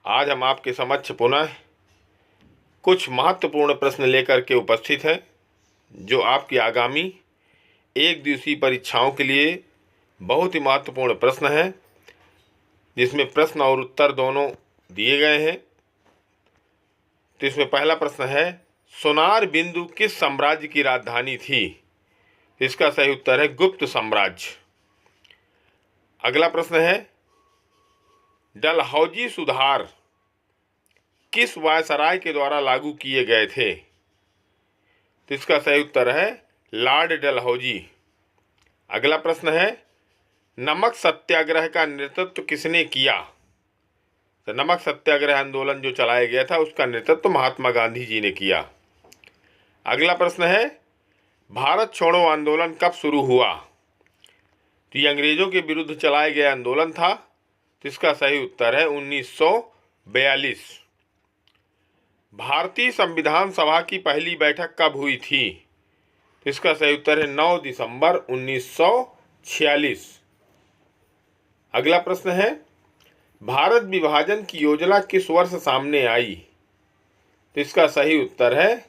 आज हम आपके समक्ष पुनः कुछ महत्वपूर्ण प्रश्न लेकर के उपस्थित हैं, जो आपकी आगामी एक दिवसीय परीक्षाओं के लिए बहुत ही महत्वपूर्ण प्रश्न हैं, जिसमें प्रश्न और उत्तर दोनों दिए गए हैं। तो इसमें पहला प्रश्न है, सोनार बिंदु किस साम्राज्य की राजधानी थी? इसका सही उत्तर है गुप्त साम्राज्य। अगला प्रश्न है, डलहौजी सुधार किस वायसराय के द्वारा लागू किए गए थे? तो इसका सही उत्तर है लॉर्ड डलहौजी। अगला प्रश्न है, नमक सत्याग्रह का नेतृत्व किसने किया? तो नमक सत्याग्रह आंदोलन जो चलाया गया था, उसका नेतृत्व महात्मा गांधी जी ने किया। अगला प्रश्न है, भारत छोड़ो आंदोलन कब शुरू हुआ? तो ये अंग्रेजों के विरुद्ध चलाया गया आंदोलन था। तो इसका सही उत्तर है 1942। भारतीय संविधान सभा की पहली बैठक कब हुई थी? तो इसका सही उत्तर है 9 दिसंबर 1946। अगला प्रश्न है, भारत विभाजन की योजना किस वर्ष सामने आई? तो इसका सही उत्तर है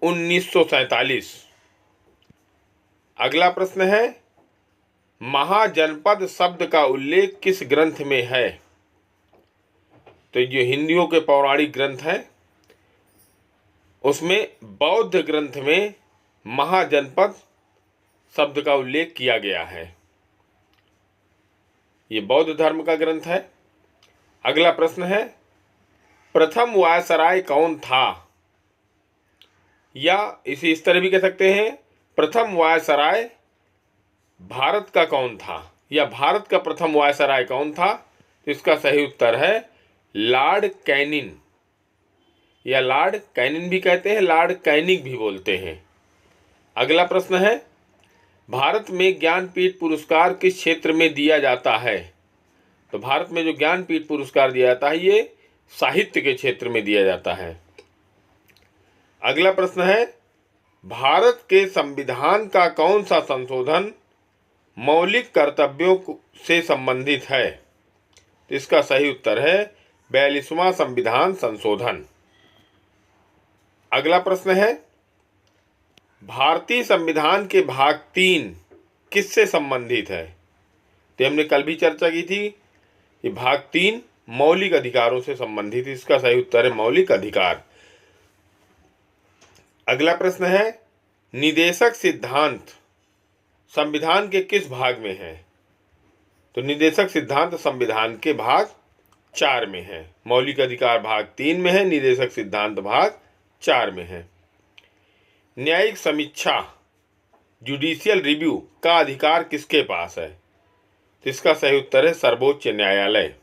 1947। अगला प्रश्न है, महाजनपद शब्द का उल्लेख किस ग्रंथ में है? तो ये हिंदुओं के पौराणिक ग्रंथ हैं, उसमें बौद्ध ग्रंथ में महाजनपद शब्द का उल्लेख किया गया है। ये बौद्ध धर्म का ग्रंथ है। अगला प्रश्न है, प्रथम वायसराय कौन था? या इसे इस तरह भी कह सकते हैं, प्रथम वायसराय भारत का कौन था, या भारत का प्रथम वायसराय कौन था? तो इसका सही उत्तर है लॉर्ड कैनिंग, या लॉर्ड कैनिंग भी कहते हैं, लॉर्ड कैनिंग भी बोलते हैं। अगला प्रश्न है, भारत में ज्ञानपीठ पुरस्कार किस क्षेत्र में दिया जाता है? तो भारत में जो ज्ञानपीठ पुरस्कार दिया जाता है, ये साहित्य के क्षेत्र में दिया जाता है। अगला प्रश्न है, भारत के संविधान का कौन सा संशोधन मौलिक कर्तव्यों से संबंधित है? तो इसका सही उत्तर है 42वां संविधान संशोधन। अगला प्रश्न है, भारतीय संविधान के भाग 3 किससे संबंधित है? तो हमने कल भी चर्चा की थी, ये भाग 3 मौलिक अधिकारों से संबंधित। इसका सही उत्तर है मौलिक अधिकार। अगला प्रश्न है, निदेशक सिद्धांत संविधान के किस भाग में है? तो निदेशक सिद्धांत संविधान के भाग 4 में है। मौलिक अधिकार भाग 3 में है, निदेशक सिद्धांत भाग 4 में है। न्यायिक समीक्षा जुडिशियल रिव्यू का अधिकार किसके पास है? तो इसका सही उत्तर है सर्वोच्च न्यायालय।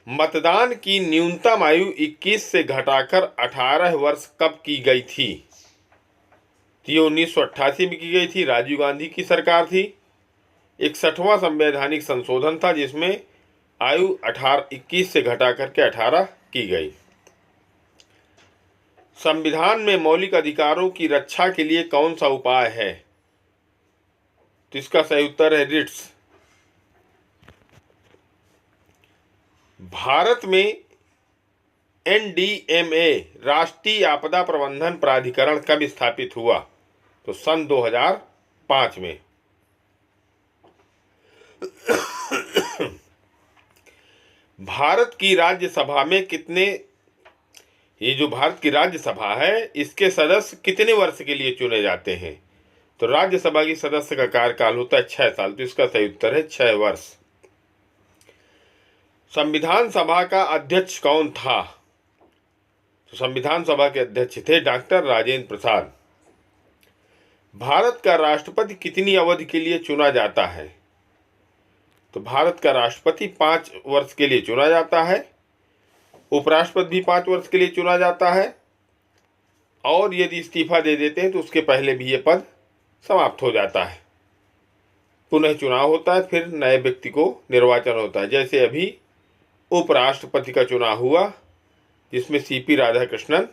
मतदान की न्यूनतम आयु 21 से घटाकर 18 वर्ष कब की गई थी? तो ये 1988 में की गई थी, राजीव गांधी की सरकार थी। 61वां संवैधानिक संशोधन था, जिसमें आयु 21 से घटा करके 18 की गई। संविधान में मौलिक अधिकारों की रक्षा के लिए कौन सा उपाय है? तो इसका सही उत्तर है रिट्स। भारत में NDMA राष्ट्रीय आपदा प्रबंधन प्राधिकरण कब स्थापित हुआ? तो सन 2005 में। भारत की राज्यसभा में कितने, ये जो भारत की राज्यसभा है, इसके सदस्य कितने वर्ष के लिए चुने जाते हैं? तो राज्यसभा की सदस्य का कार्यकाल होता है 6 साल। तो इसका सही उत्तर है 6 वर्ष। संविधान सभा का अध्यक्ष कौन था? तो संविधान सभा के अध्यक्ष थे डॉक्टर राजेंद्र प्रसाद। भारत का राष्ट्रपति कितनी अवधि के लिए चुना जाता है? तो भारत का राष्ट्रपति 5 वर्ष के लिए चुना जाता है। उपराष्ट्रपति भी 5 वर्ष के लिए चुना जाता है, और यदि इस्तीफा दे देते हैं तो उसके पहले भी ये पद समाप्त हो जाता है। पुनः चुनाव होता है, फिर नए व्यक्ति को निर्वाचन होता है। जैसे अभी उपराष्ट्रपति का चुनाव हुआ, जिसमें CP राधाकृष्णन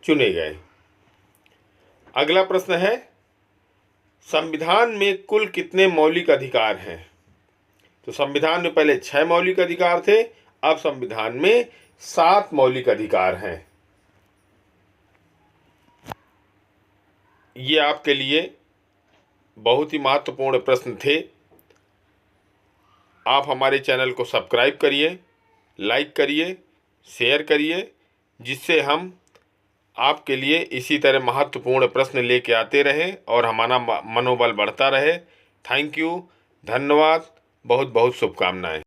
चुने गए। अगला प्रश्न है, संविधान में कुल कितने मौलिक अधिकार हैं? तो संविधान में पहले 6 मौलिक अधिकार थे, अब संविधान में 7 मौलिक अधिकार हैं। ये आपके लिए बहुत ही महत्वपूर्ण प्रश्न थे। आप हमारे चैनल को सब्सक्राइब करिए, लाइक करिए, शेयर करिए, जिससे हम आपके लिए इसी तरह महत्वपूर्ण प्रश्न लेके आते रहें और हमारा मनोबल बढ़ता रहे। थैंक यू, धन्यवाद, बहुत बहुत शुभकामनाएं।